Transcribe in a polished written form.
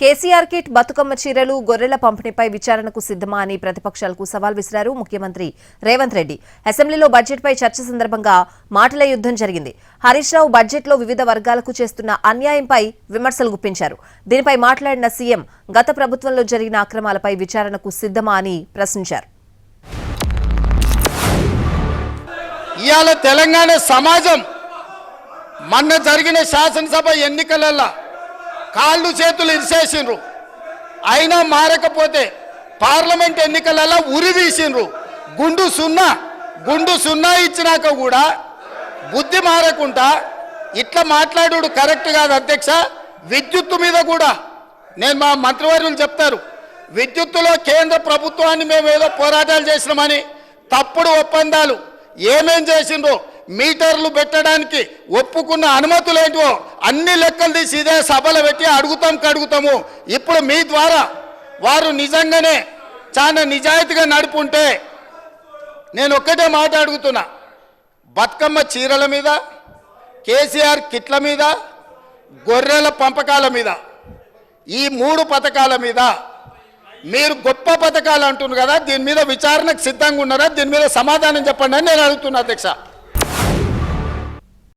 KCR kit Bathukamma చీరలు గొర్రెల పంపిణీపై విచారణకు సిద్ధమా అని ప్రతిపక్షాలకు సవాల్ విసిరారు ముఖ్యమంత్రి రేవంత్ రెడ్డి. అసెంబ్లీలో బడ్జెట్పై చర్చ సందర్భంగా మాటల యుద్ధం జరిగింది. హరీష్ రావు బడ్జెట్లో వివిధ వర్గాలకు చేస్తున్న అన్యాయంపై విమర్శలు గుప్పించారు. దీనిపై మాట్లాడిన సీఎం గత ప్రభుత్వంలో జరిగిన అక్రమాలపై విచారణకు సిద్ధమా అని ప్రశ్నించారు. ఇవాళ తెలంగాణ సమాజం మొన్న జరిగిన శాసనసభ ఎన్నికలలో కాళ్ళు చేతులు ఇరిసేసిండ్రు. అయినా మారకపోతే పార్లమెంట్ ఎన్నికలలో ఉరి తీసిండ్రు. గుండు సున్నా ఇచ్చినాక కూడా బుద్ధి మారకుండా ఇట్లా మాట్లాడు కరెక్ట్ కాదు అధ్యక్ష. విద్యుత్తు మీద కూడా నేను మా మంత్రివర్యులు చెప్తారు, విద్యుత్తులో కేంద్ర ప్రభుత్వాన్ని మేము ఏదో పోరాటాలు చేసినామని తప్పుడు ఒప్పందాలు ఏమేం చేసిండ్రో మీటర్లు పెట్టడానికి ఒప్పుకున్న అనుమతులు ఏంటో అన్ని లెక్కలు తీసి ఇదే సభలు పెట్టి అడుగుతాము. ఇప్పుడు మీ ద్వారా వారు నిజంగానే చాలా నిజాయితీగా నడుపుంటే నేను ఒక్కటే మాట అడుగుతున్నా, బతుకమ్మ చీరల మీద, కేసీఆర్ కిట్ల మీద, గొర్రెల పంపకాల మీద, ఈ 3 పథకాల మీద మీరు గొప్ప పథకాలు అంటున్నారు కదా, దీని మీద విచారణకు సిద్ధంగా ఉన్నారా? దీని మీద సమాధానం చెప్పండి అని నేను అడుగుతున్నా అధ్యక్ష.